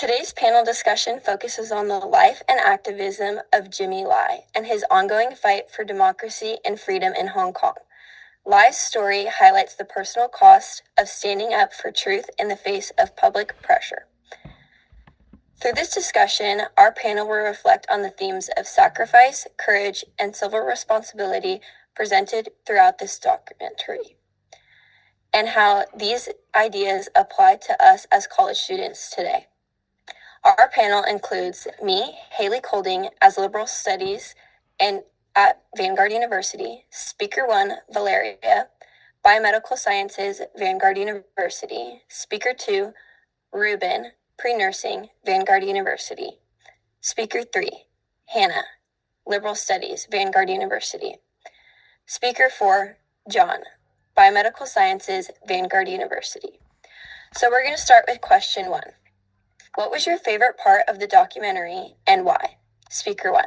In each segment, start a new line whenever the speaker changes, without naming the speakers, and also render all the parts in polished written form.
Today's panel discussion focuses on the life and activism of Jimmy Lai and his ongoing fight for democracy and freedom in Hong Kong. Lai's story highlights the personal cost of standing up for truth in the face of public pressure. Through this discussion, our panel will reflect on the themes of sacrifice, courage, and civil responsibility presented throughout this documentary, and how these ideas apply to us as college students today. Our panel includes me, Hailey Kolding, as Liberal Studies at Vanguard University, Speaker 1, Valeria, Biomedical Sciences, Vanguard University, Speaker 2, Ruben, Pre-Nursing, Vanguard University, Speaker 3, Hannah, Liberal Studies, Vanguard University, Speaker 4, John, Biomedical Sciences, Vanguard University. So we're going to start with question 1. What was your favorite part of the documentary and why? Speaker 1.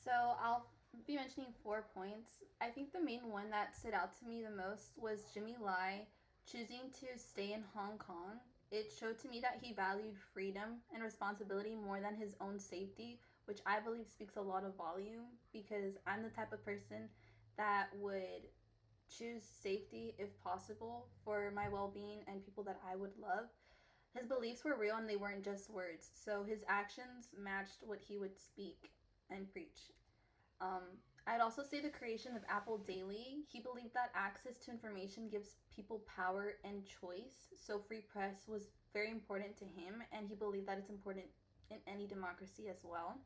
So I'll be mentioning 4 points. I think the main one that stood out to me the most was Jimmy Lai choosing to stay in Hong Kong. It showed to me that he valued freedom and responsibility more than his own safety, which I believe speaks a lot of volume because I'm the type of person that would choose safety if possible for my well-being and people that I would love. His beliefs were real and they weren't just words, so his actions matched what he would speak and preach. I'd also say the creation of Apple Daily. He believed that access to information gives people power and choice, so free press was very important to him, and he believed that it's important in any democracy as well.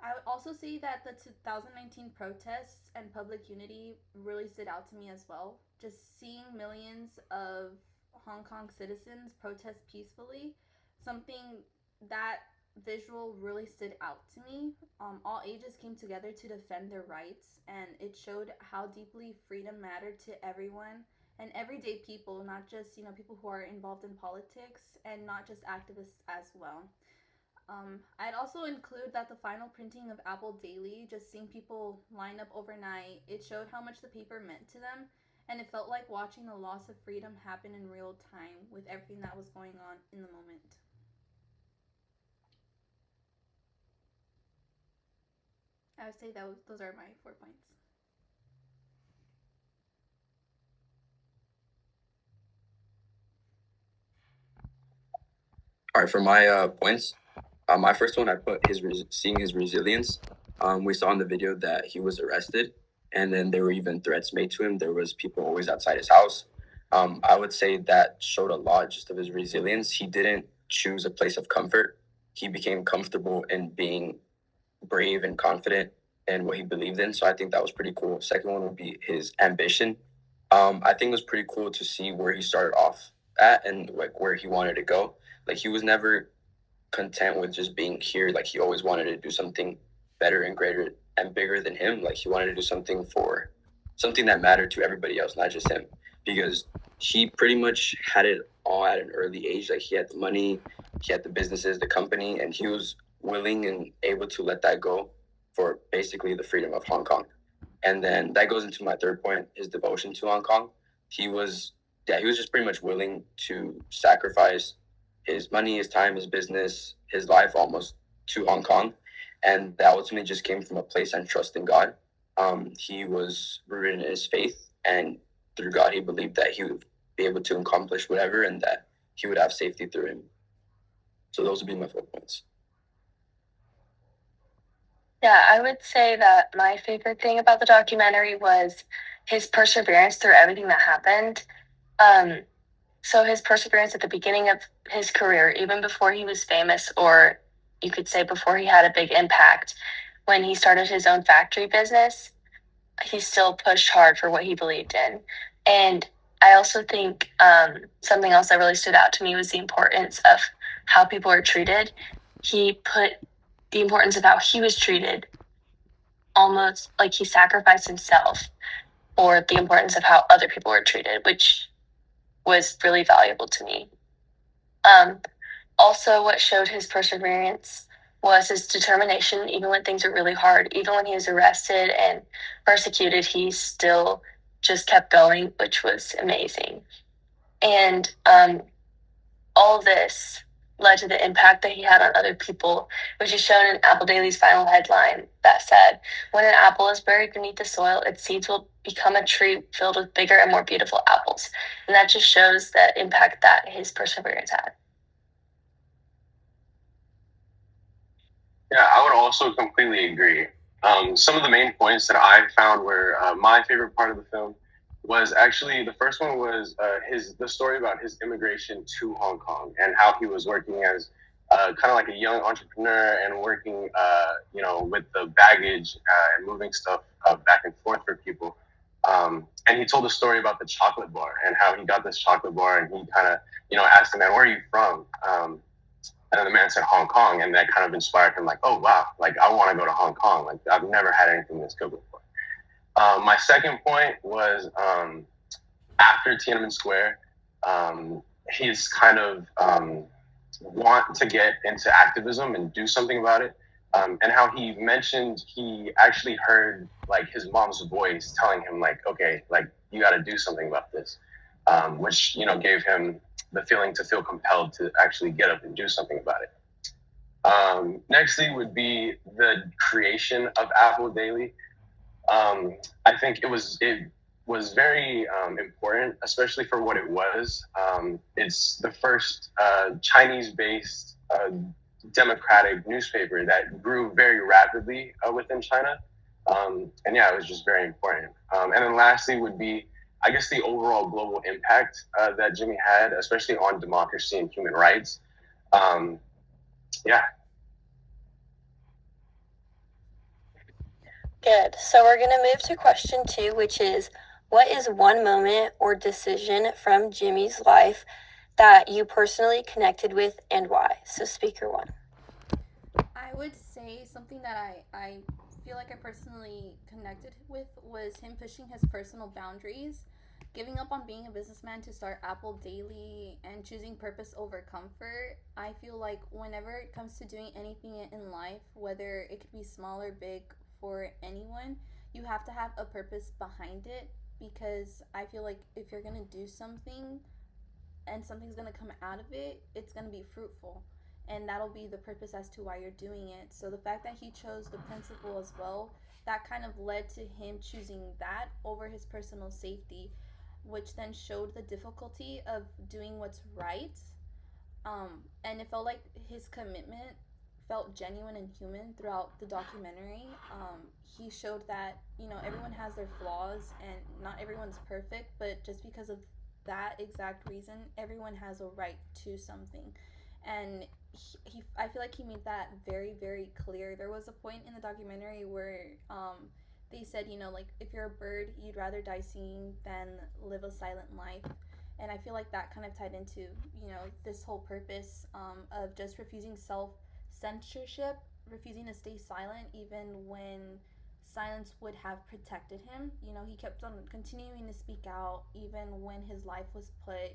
I would also say that the 2019 protests and public unity really stood out to me as well. Just seeing millions of Hong Kong citizens protest peacefully, something that visual really stood out to me. All ages came together to defend their rights, and it showed how deeply freedom mattered to everyone and everyday people, not just people who are involved in politics and not just activists as well. I'd also include that the final printing of Apple Daily, just seeing people line up overnight, it showed how much the paper meant to them, and it felt like watching the loss of freedom happen in real time with everything that was going on in the moment. I would say those are my 4 points.
All right, for my points, my first one, I put seeing his resilience. We saw in the video that he was arrested, and then there were even threats made to him. There was people always outside his house. I would say that showed a lot just of his resilience. He didn't choose a place of comfort. He became comfortable in being brave and confident in what he believed in. So I think that was pretty cool. Second one would be his ambition. I think it was pretty cool to see where he started off at and like where he wanted to go. Like he was never content with just being here. Like he always wanted to do something better and greater and bigger than him. Like he wanted to do something that mattered to everybody else, not just him. Because he pretty much had it all at an early age. Like he had the money, he had the businesses, the company, and he was willing and able to let that go for basically the freedom of Hong Kong. And then that goes into my third point, his devotion to Hong Kong. He was just pretty much willing to sacrifice his money, his time, his business, his life almost to Hong Kong. And that ultimately just came from a place and trust in God. He was rooted in his faith, and through God, he believed that he would be able to accomplish whatever and that he would have safety through him. So those would be my 4 points.
Yeah, I would say that my favorite thing about the documentary was his perseverance through everything that happened. So his perseverance at the beginning of his career, even before he was famous, or you could say before he had a big impact, when he started his own factory business, he still pushed hard for what he believed in. And I also think something else that really stood out to me was the importance of how people are treated. He put the importance of how he was treated almost like he sacrificed himself for the importance of how other people were treated, which was really valuable to me. Also, what showed his perseverance was his determination, even when things were really hard. Even when he was arrested and persecuted, he still just kept going, which was amazing. And all this led to the impact that he had on other people, which is shown in Apple Daily's final headline that said, "When an apple is buried beneath the soil, its seeds will become a tree filled with bigger and more beautiful apples." And that just shows the impact that his perseverance had.
Yeah, I would also completely agree. Some of the main points that I found were my favorite part of the film was actually the first one was the story about his immigration to Hong Kong and how he was working as kind of like a young entrepreneur and working with the baggage and moving stuff back and forth for people. And he told a story about the chocolate bar and how he got this chocolate bar, and he kind of asked the man, "Where are you from?" And then the man said Hong Kong, and that kind of inspired him, like, "Oh wow, like I want to go to Hong Kong. Like I've never had anything this good before." My second point was after Tiananmen Square, he's kind of want to get into activism and do something about it, and how he mentioned he actually heard like his mom's voice telling him like, "Okay, like you got to do something about this," which gave him the feeling to feel compelled to actually get up and do something about it. Nextly would be the creation of Apple Daily. I think it was very important, especially for what it was. It's the first Chinese-based democratic newspaper that grew very rapidly within China. And yeah, it was just very important. And then lastly would be, I guess, the overall global impact that Jimmy had, especially on democracy and human rights. Yeah.
Good. So we're going to move to question 2, which is, what is one moment or decision from Jimmy's life that you personally connected with and why? So speaker 1.
I would say something that I feel like I personally connected with was him pushing his personal boundaries, giving up on being a businessman to start Apple Daily, and choosing purpose over comfort. I feel like whenever it comes to doing anything in life, whether it could be small or big for anyone, you have to have a purpose behind it, because I feel like if you're going to do something and something's going to come out of it, it's going to be fruitful, and that'll be the purpose as to why you're doing it. So the fact that he chose the principle as well, that kind of led to him choosing that over his personal safety, which then showed the difficulty of doing what's right. And it felt like his commitment felt genuine and human throughout the documentary. He showed that everyone has their flaws and not everyone's perfect, but just because of that exact reason, everyone has a right to something. And I feel like he made that very, very clear. There was a point in the documentary where they said, like, if you're a bird, you'd rather die singing than live a silent life. And I feel like that kind of tied into, this whole purpose of just refusing self-censorship, refusing to stay silent even when silence would have protected him. He kept on continuing to speak out even when his life was put,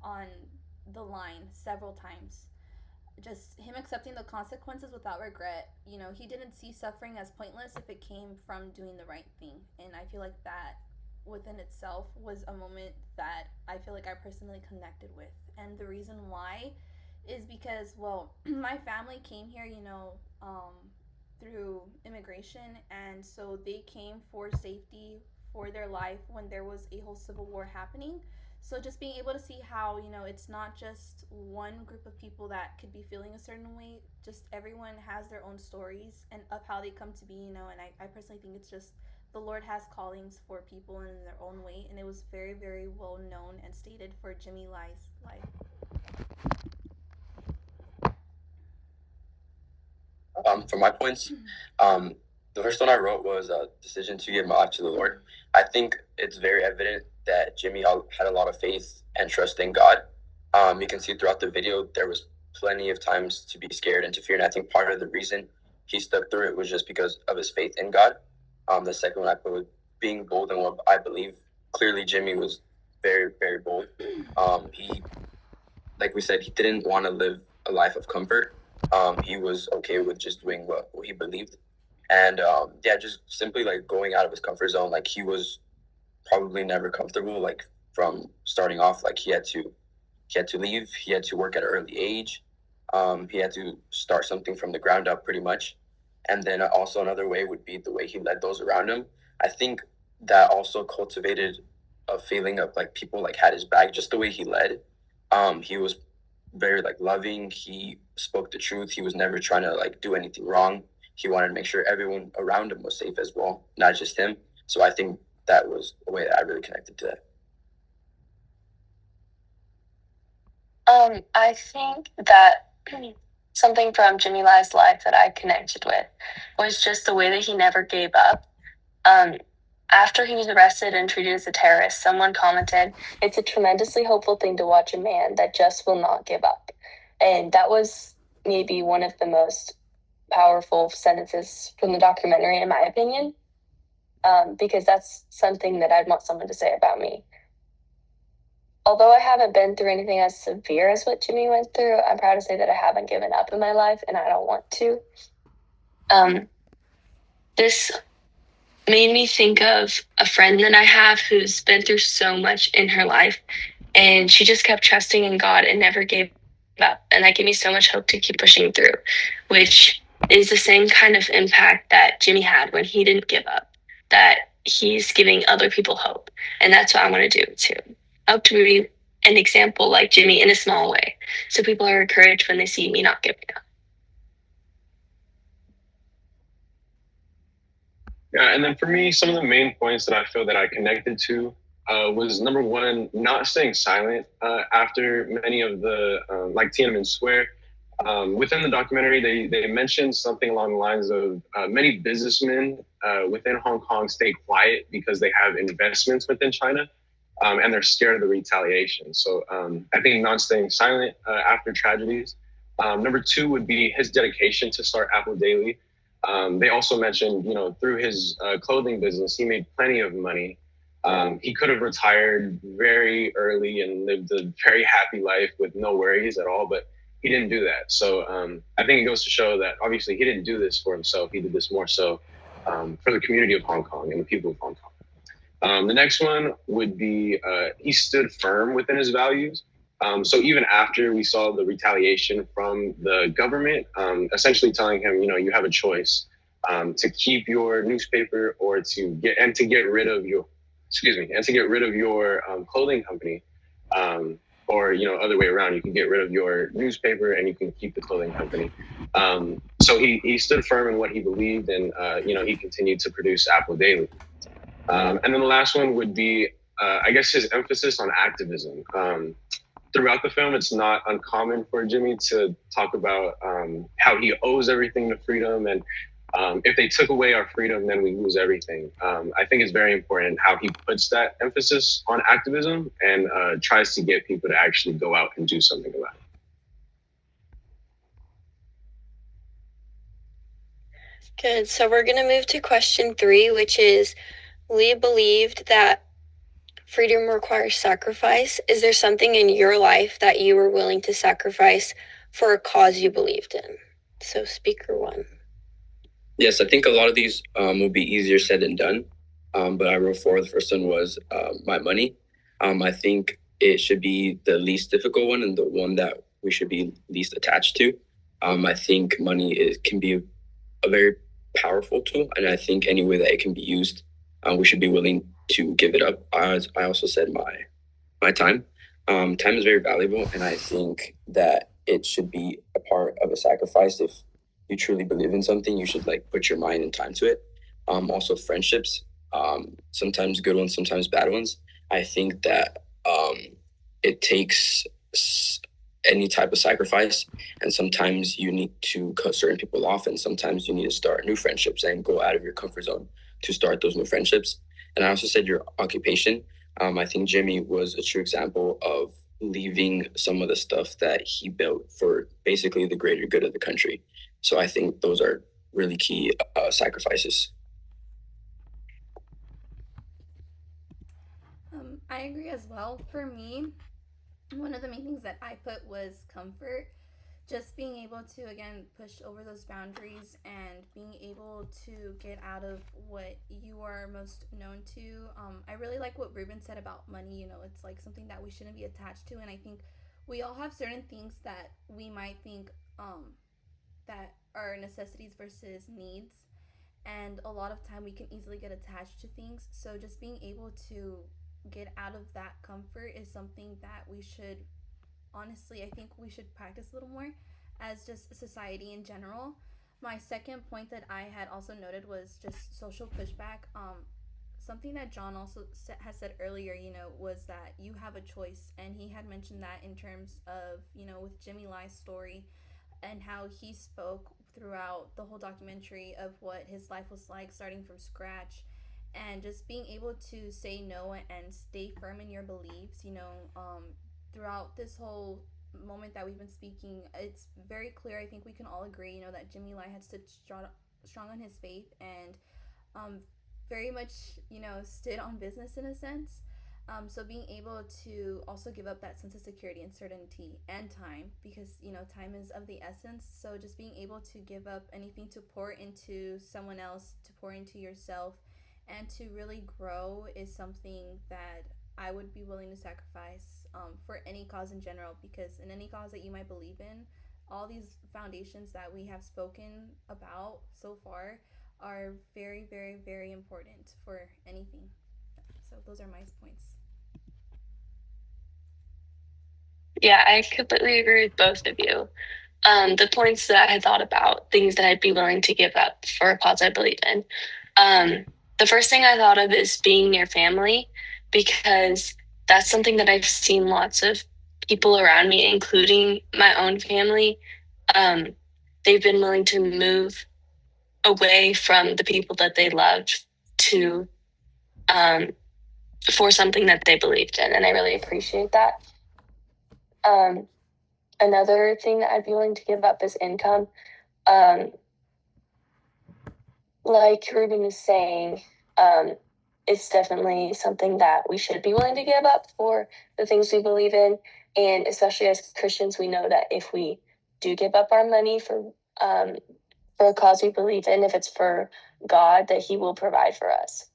on the line several times. Just him accepting the consequences without regret. He didn't see suffering as pointless if it came from doing the right thing. And I feel like that within itself was a moment that I feel like I personally connected with. And the reason why is because, well, my family came here, through immigration, and so they came for safety for their life when there was a whole civil war happening. So just being able to see how, it's not just one group of people that could be feeling a certain way, just everyone has their own stories and of how they come to be, and I personally think it's just the Lord has callings for people in their own way, and it was very, very well known and stated for Jimmy Lai's life.
For my points, the first one I wrote was a decision to give my life to the Lord. I think it's very evident that Jimmy had a lot of faith and trust in God. You can see throughout the video there was plenty of times to be scared and to fear, and I think part of the reason he stuck through it was just because of his faith in God. The second one I put was being bold in what I believe. Clearly, Jimmy was very, very bold. He, like we said, he didn't want to live a life of comfort. He was okay with just doing what he believed. And just simply like going out of his comfort zone. Like he was probably never comfortable, like from starting off, like he had to he had to leave. He had to work at an early age. He had to start something from the ground up pretty much. And then also another way would be the way he led those around him. I think that also cultivated a feeling of like people like had his back, just the way he led. He was very like loving. He spoke the truth. He was never trying to like do anything wrong. He wanted to make sure everyone around him was safe as well, not just him. So I think that was the way that I really connected to that.
I think that something from Jimmy Lai's life that I connected with was just the way that he never gave up. After he was arrested and treated as a terrorist, someone commented, "It's a tremendously hopeful thing to watch a man that just will not give up." And that was maybe one of the most powerful sentences from the documentary, in my opinion, because that's something that I'd want someone to say about me. Although I haven't been through anything as severe as what Jimmy went through, I'm proud to say that I haven't given up in my life, and I don't want to. This made me think of a friend that I have who's been through so much in her life, and she just kept trusting in God and never gave up. And that gave me so much hope to keep pushing through, which is the same kind of impact that Jimmy had when he didn't give up, that he's giving other people hope. And that's what I want to do too. I hope to be an example like Jimmy in a small way, so people are encouraged when they see me not giving up.
Yeah, and then for me, some of the main points that I feel that I connected to was number one, not staying silent after many of the, like Tiananmen Square. Within the documentary, they mentioned something along the lines of many businessmen within Hong Kong stay quiet because they have investments within China and they're scared of the retaliation. So I think not staying silent after tragedies. Number two would be his dedication to start Apple Daily. They also mentioned, through his clothing business, he made plenty of money. He could have retired very early and lived a very happy life with no worries at all, but he didn't do that. So I think it goes to show that obviously he didn't do this for himself. He did this more so for the community of Hong Kong and the people of Hong Kong. The next one would be he stood firm within his values. So even after we saw the retaliation from the government, essentially telling him, you have a choice to keep your newspaper or to get rid of your, clothing company, or other way around. You can get rid of your newspaper and you can keep the clothing company. So he stood firm in what he believed, and he continued to produce Apple Daily. And then the last one would be, I guess, his emphasis on activism. Throughout the film, it's not uncommon for Jimmy to talk about how he owes everything to freedom, and if they took away our freedom, then we lose everything. I think it's very important how he puts that emphasis on activism and tries to get people to actually go out and do something about it.
Good. So we're going to move to question 3, which is, Lee believed that freedom requires sacrifice. Is there something in your life that you were willing to sacrifice for a cause you believed in? So speaker 1.
Yes, I think a lot of these will be easier said than done. But I wrote 4. The first one was my money. I think it should be the least difficult one and the one that we should be least attached to. I think money can be a very powerful tool, and I think any way that it can be used, we should be willing to give it up. I also said my time. Time is very valuable, and I think that it should be a part of a sacrifice. If you truly believe in something, you should put your mind and time to it. Also friendships, sometimes good ones, sometimes bad ones. I think that it takes any type of sacrifice, and sometimes you need to cut certain people off, and sometimes you need to start new friendships and go out of your comfort zone to start those new friendships. And I also said your occupation. I think Jimmy was a true example of leaving some of the stuff that he built for basically the greater good of the country. So I think those are really key sacrifices.
I agree as well. For me, one of the main things that I put was comfort. Just being able to, again, push over those boundaries and being able to get out of what you are most known to. I really like what Ruben said about money. It's something that we shouldn't be attached to. And I think we all have certain things that we might think that are necessities versus needs, and a lot of time we can easily get attached to things. So just being able to get out of that comfort is something that we should, honestly, I think we should practice a little more as just a society in general. My second point that I had also noted was just social pushback. Something that John also has said earlier, was that you have a choice, and he had mentioned that in terms of, with Jimmy Lai's story and how he spoke throughout the whole documentary of what his life was like starting from scratch, and just being able to say no and stay firm in your beliefs, throughout this whole moment that we've been speaking. It's very clear, I think we can all agree, that Jimmy Lai had stood strong on his faith, and very much, stood on business in a sense. So being able to also give up that sense of security and certainty and time, because time is of the essence. So just being able to give up anything to pour into someone else, to pour into yourself, and to really grow is something that I would be willing to sacrifice for any cause in general. Because in any cause that you might believe in, all these foundations that we have spoken about so far are very, very, very important for anything. So those are my points.
Yeah, I completely agree with both of you. The points that I had thought about, things that I'd be willing to give up for a cause I believe in. The first thing I thought of is being near family, because that's something that I've seen lots of people around me, including my own family. They've been willing to move away from the people that they loved to for something that they believed in, and I really appreciate that. Another thing that I'd be willing to give up is income. Like Ruben is saying, it's definitely something that we should be willing to give up for the things we believe in. And especially as Christians, we know that if we do give up our money for a cause we believe in, if it's for God, that He will provide for us.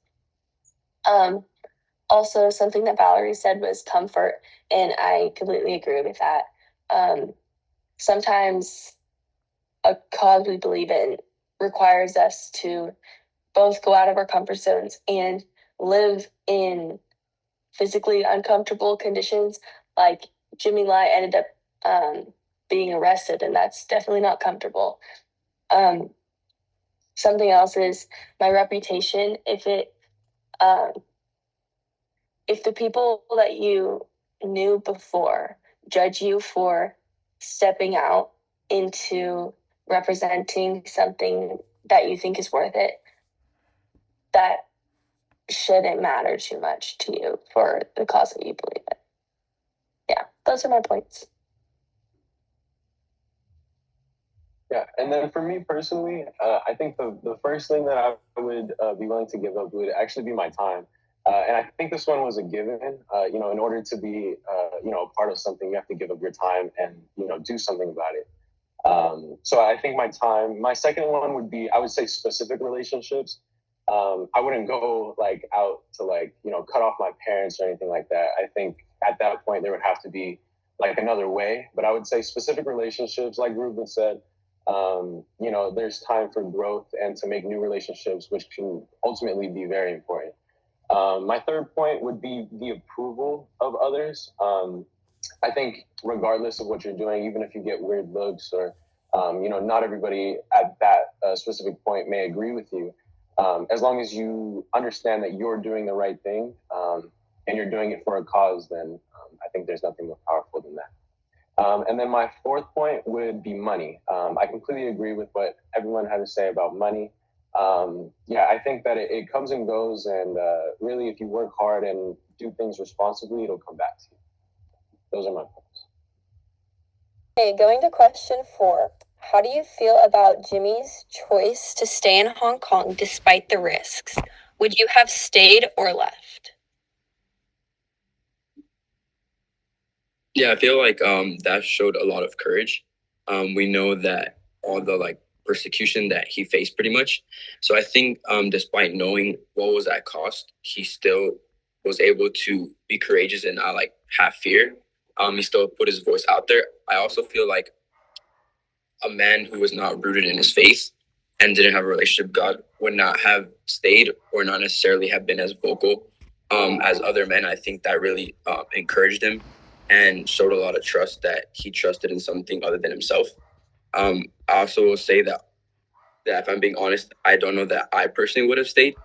Also, something that Valerie said was comfort, and I completely agree with that. Sometimes a cause we believe in requires us to both go out of our comfort zones and live in physically uncomfortable conditions. Like Jimmy Lai ended up being arrested, and that's definitely not comfortable. Something else is my reputation. If the people that you knew before judge you for stepping out into representing something that you think is worth it, that shouldn't matter too much to you for the cause that you believe in. Yeah, those are my points.
Yeah, and then for me personally, I think the first thing that I would be willing to give up would actually be my time. And I think this one was a given. In order to be, a part of something, you have to give up your time and, do something about it. So I think my time. My second one would be, I would say, specific relationships. I wouldn't go out to cut off my parents or anything like that. I think at that point there would have to be another way. But I would say specific relationships, like Ruben said. There's time for growth and to make new relationships, which can ultimately be very important. My third point would be the approval of others. I think regardless of what you're doing, even if you get weird looks or, not everybody at that specific point may agree with you. As long as you understand that you're doing the right thing and you're doing it for a cause, then I think there's nothing more powerful than that. And then my fourth point would be money. I completely agree with what everyone had to say about money. I think that it comes and goes, and really, if you work hard and do things responsibly, it'll come back to you. Those are my points.
Okay, going to question 4. How do you feel about Jimmy's choice to stay in Hong Kong despite the risks? Would you have stayed or left?
Yeah, I feel like that showed a lot of courage. We know that all the persecution that he faced pretty much. So I think despite knowing what was at cost, he still was able to be courageous and not have fear. He still put his voice out there. I also feel like a man who was not rooted in his faith and didn't have a relationship with God would not have stayed or not necessarily have been as vocal as other men. I think that really encouraged him and showed a lot of trust that he trusted in something other than himself. I also will say that if I'm being honest, I don't know that I personally would have stayed.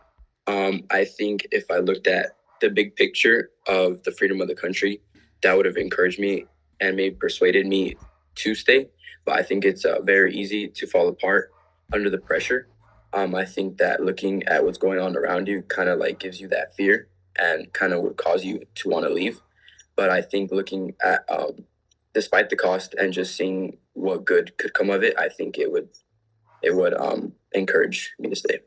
I think if I looked at the big picture of the freedom of the country, that would have encouraged me and maybe persuaded me to stay. But I think it's very easy to fall apart under the pressure. I think that looking at what's going on around you kind of like gives you that fear and kind of would cause you to want to leave. But I think looking at, despite the cost and just seeing what good could come of it, I think it would encourage me to stay.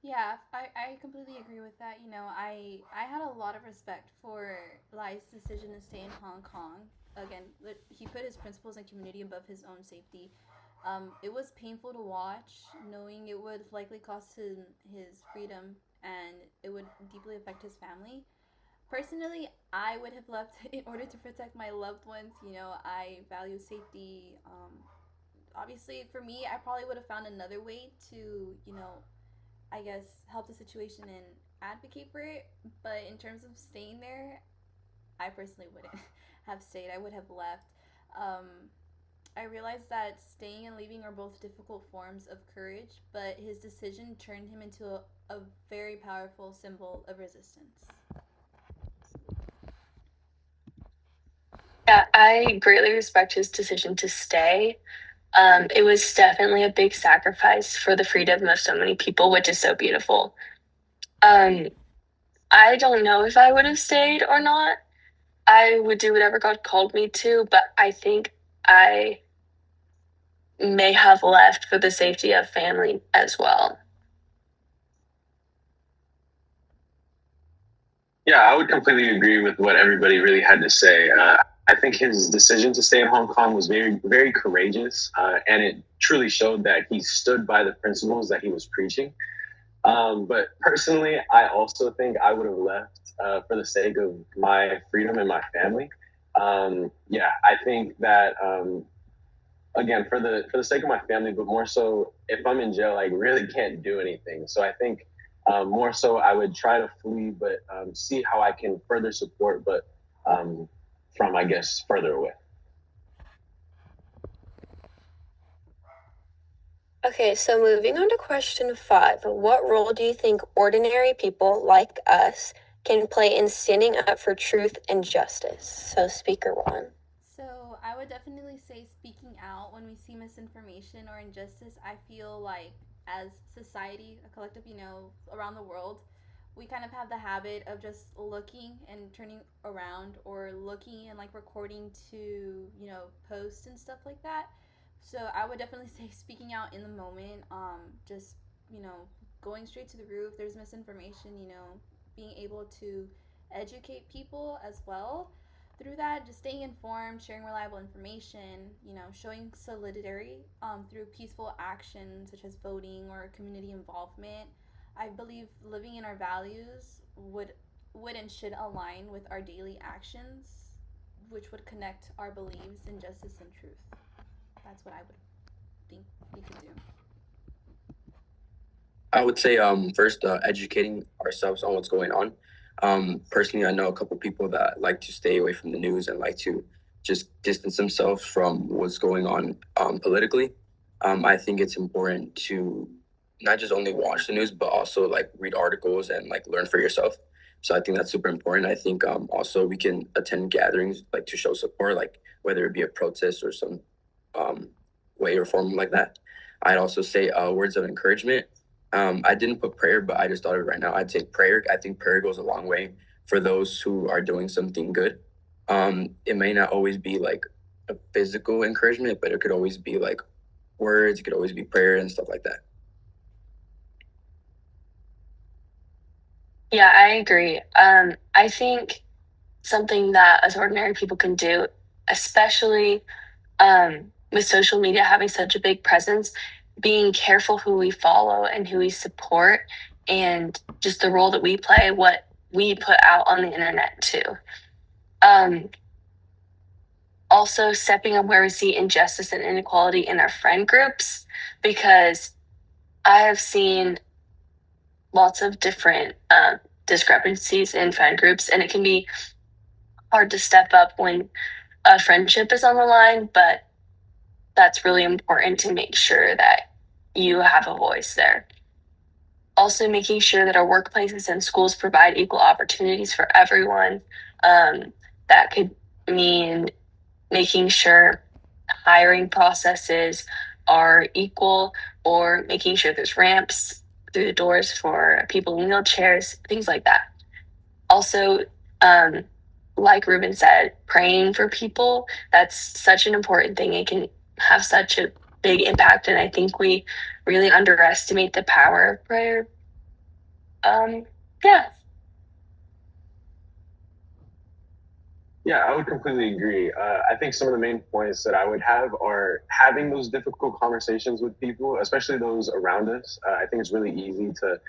Yeah, I completely agree with that. You know, I had a lot of respect for Lai's decision to stay in Hong Kong. Again, he put his principles and community above his own safety. It was painful to watch, knowing it would likely cost him his freedom and it would deeply affect his family. Personally, I would have left in order to protect my loved ones. You know, I value safety. Obviously, for me, I probably would have found another way to, you know, I guess, help the situation and advocate for it. But in terms of staying there, I personally wouldn't have stayed. I would have left. I realized that staying and leaving are both difficult forms of courage, but his decision turned him into a very powerful symbol of resistance.
Yeah, I greatly respect his decision to stay. It was definitely a big sacrifice for the freedom of so many people, which is so beautiful. I don't know if I would have stayed or not. I would do whatever God called me to, but I think I may have left for the safety of family as well.
Yeah, I would completely agree with what everybody really had to say. I think his decision to stay in Hong Kong was very, very courageous, and it truly showed that he stood by the principles that he was preaching. But personally, I also think I would have left for the sake of my freedom and my family. Yeah, I think that again for the sake of my family, but more so if I'm in jail, I really can't do anything. So I think more so I would try to flee, but see how I can further support, but from I guess further away.
Okay, so moving on to question 5. What role do you think ordinary people like us can play in standing up for truth and justice? So, speaker 1.
So I would definitely say speaking out when we see misinformation or injustice. I feel like as society, a collective, you know, around the world, we kind of have the habit of just looking and turning around or looking and like recording to, you know, post and stuff like that. So I would definitely say speaking out in the moment, just, you know, going straight to the root. If there's misinformation, you know, being able to educate people as well through that, just staying informed, sharing reliable information, you know, showing solidarity through peaceful action such as voting or community involvement. I believe living in our values would and should align with our daily actions, which would connect our beliefs in justice and truth. That's what I would think we could do.
I would say first educating ourselves on what's going on. Personally, I know a couple people that like to stay away from the news and like to just distance themselves from what's going on politically. I think it's important to not just only watch the news, but also like read articles and like learn for yourself. So I think that's super important. I think also we can attend gatherings like to show support, like whether it be a protest or some way or form like that. I'd also say words of encouragement. I didn't put prayer, but I just thought of it right now. I'd say prayer. I think prayer goes a long way for those who are doing something good. It may not always be like a physical encouragement, but it could always be like words. It could always be prayer and stuff like that.
Yeah, I agree. I think something that us ordinary people can do, especially with social media having such a big presence, being careful who we follow and who we support, and just the role that we play, what we put out on the internet too. Also stepping up where we see injustice and inequality in our friend groups, because I have seen lots of different discrepancies in friend groups, and it can be hard to step up when a friendship is on the line, but that's really important to make sure that you have a voice there. Also, making sure that our workplaces and schools provide equal opportunities for everyone. That could mean making sure hiring processes are equal, or making sure there's ramps through the doors for people in wheelchairs, things like that. Also, like Ruben said, praying for people, that's such an important thing. It can have such a big impact, and I think we really underestimate the power of prayer. Yeah.
Yeah, I would completely agree. I think some of the main points that I would have are having those difficult conversations with people, especially those around us. I think it's really easy to,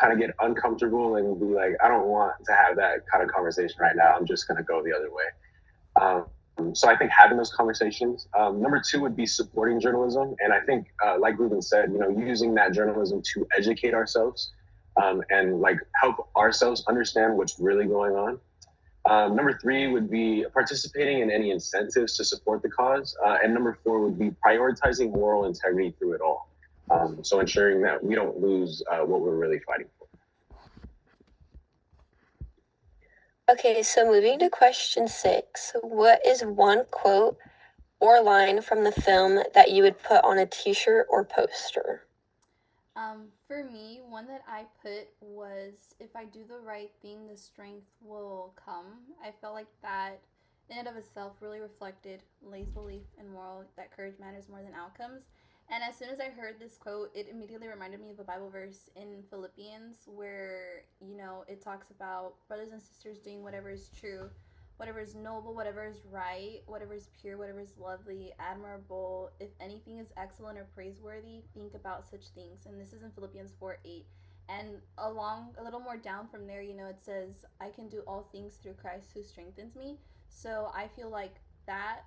kind of get uncomfortable and be like, I don't want to have that kind of conversation right now. I'm just going to go the other way. So I think having those conversations. Number two would be supporting journalism. And I think, like Ruben said, using that journalism to educate ourselves and like help ourselves understand what's really going on. Number three would be participating in any incentives to support the cause. And number four would be prioritizing moral integrity through it all. So ensuring that we don't lose what we're really fighting for.
Okay, so moving to question 6. What is one quote or line from the film that you would put on a t-shirt or poster?
For me, one that I put was, if I do the right thing, the strength will come. I felt like that in and of itself really reflected Lay's belief and moral that courage matters more than outcomes. And as soon as I heard this quote, it immediately reminded me of a Bible verse in Philippians where, it talks about brothers and sisters doing whatever is true, whatever is noble, whatever is right, whatever is pure, whatever is lovely, admirable, if anything is excellent or praiseworthy, think about such things. And this is in Philippians 4:8. And a little more down from there, it says, I can do all things through Christ who strengthens me. So I feel like that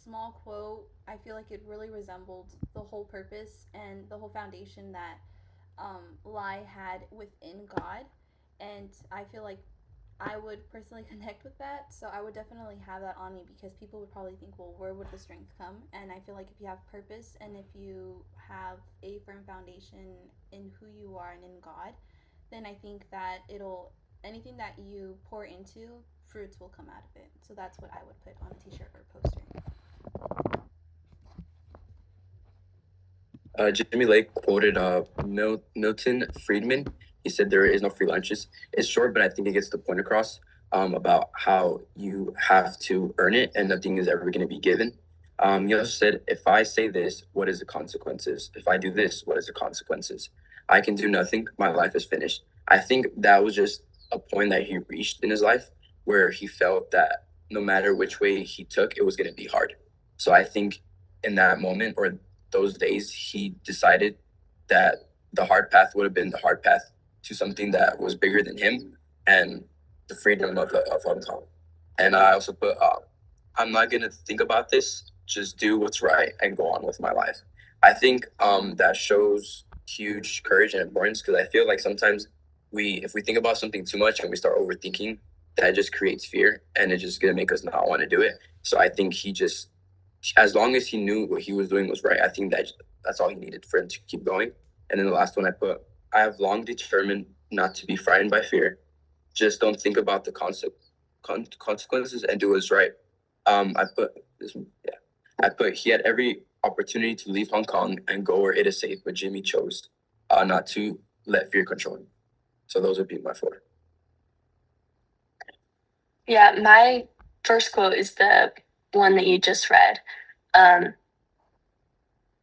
small quote, I feel like it really resembled the whole purpose and the whole foundation that Lai had within God. And I feel like I would personally connect with that. So I would definitely have that on me because people would probably think, well, where would the strength come? And I feel like if you have purpose and if you have a firm foundation in who you are and in God, then I think that anything that you pour into, fruits will come out of it. So that's what I would put on a t-shirt or poster.
Jimmy Lai quoted Milton Friedman. He said, "There is no free lunches." It's short, but I think it gets the point across about how you have to earn it and nothing is ever going to be given. He also said, "If I say this, what is the consequences? If I do this, what is the consequences? I can do nothing. My life is finished." I think that was just a point that he reached in his life where he felt that no matter which way he took, it was going to be hard. So I think in that moment, or those days, he decided that the hard path would have been the hard path to something that was bigger than him and the freedom of Hong Kong. And I also put, I'm not going to think about this, just do what's right and go on with my life. I think that shows huge courage and importance, because I feel like sometimes if we think about something too much and we start overthinking, that just creates fear and it's just going to make us not want to do it. So I think he just, as long as he knew what he was doing was right, I think that's all he needed for him to keep going. And then the last one I put, I have long determined not to be frightened by fear. Just don't think about the consequences and do what's right. I put this. Yeah, I put he had every opportunity to leave Hong Kong and go where it is safe, but Jimmy chose not to let fear control him. So those would be my 4.
Yeah, my first quote is the one that you just read.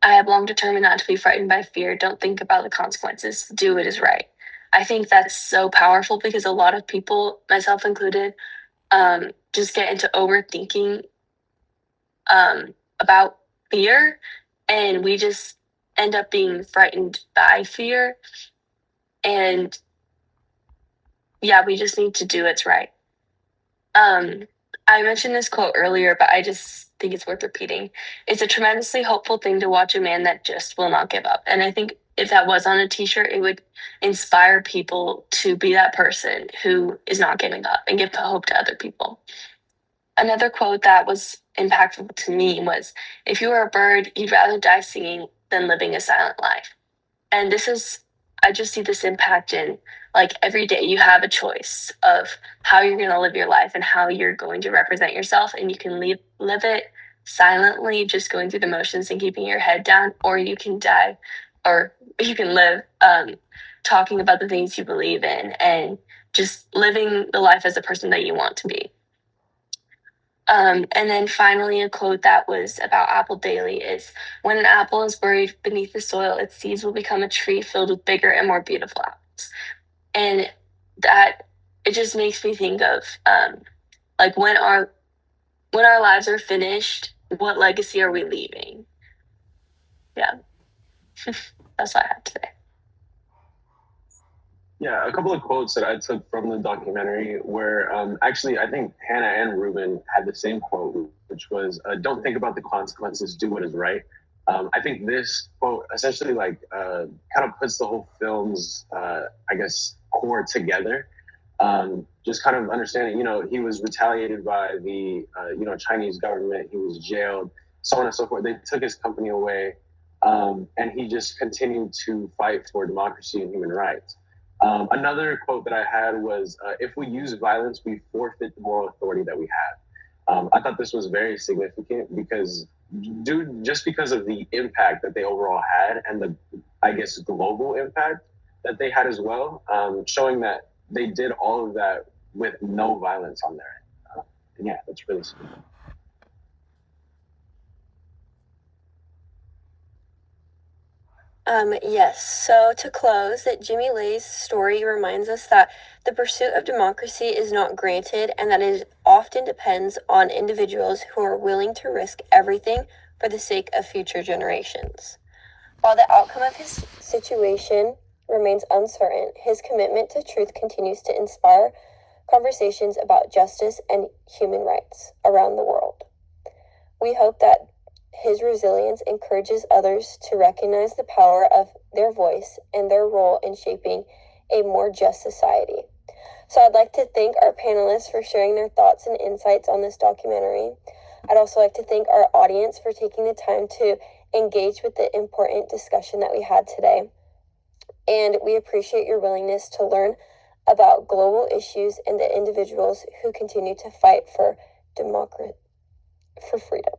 I have long determined not to be frightened by fear. Don't think about the consequences. Do what is right. I think that's so powerful because a lot of people, myself included, just get into overthinking about fear, and we just end up being frightened by fear. And yeah, we just need to do what's right. I mentioned this quote earlier, but I just think it's worth repeating. It's a tremendously hopeful thing to watch a man that just will not give up. And I think if that was on a t-shirt, it would inspire people to be that person who is not giving up and give hope to other people. Another quote that was impactful to me was, if you were a bird, you'd rather die singing than living a silent life. And I just see this impact in, like, every day you have a choice of how you're going to live your life and how you're going to represent yourself. And you can live it silently, just going through the motions and keeping your head down, or you can die, or you can live talking about the things you believe in and just living the life as a person that you want to be. And then finally, a quote that was about Apple Daily is, when an apple is buried beneath the soil, its seeds will become a tree filled with bigger and more beautiful apples. And that, it just makes me think of, like, when our lives are finished, what legacy are we leaving? Yeah. That's what I have today.
Yeah, a couple of quotes that I took from the documentary were actually, I think Hannah and Ruben had the same quote, which was, don't think about the consequences, do what is right. I think this quote essentially kind of puts the whole film's, I guess, core together. Just kind of understanding, he was retaliated by the, Chinese government. He was jailed, so on and so forth. They took his company away, and he just continued to fight for democracy and human rights. Another quote that I had was, if we use violence, we forfeit the moral authority that we have. I thought this was very significant because just because of the impact that they overall had and the, I guess, global impact that they had as well, showing that they did all of that with no violence on their end. And yeah, that's really significant.
Yes, so to close, that Jimmy Lai's story reminds us that the pursuit of democracy is not granted and that it often depends on individuals who are willing to risk everything for the sake of future generations. While the outcome of his situation remains uncertain, his commitment to truth continues to inspire conversations about justice and human rights around the world. We hope that his resilience encourages others to recognize the power of their voice and their role in shaping a more just society. So I'd like to thank our panelists for sharing their thoughts and insights on this documentary. I'd also like to thank our audience for taking the time to engage with the important discussion that we had today. And we appreciate your willingness to learn about global issues and the individuals who continue to fight for democracy, for freedom.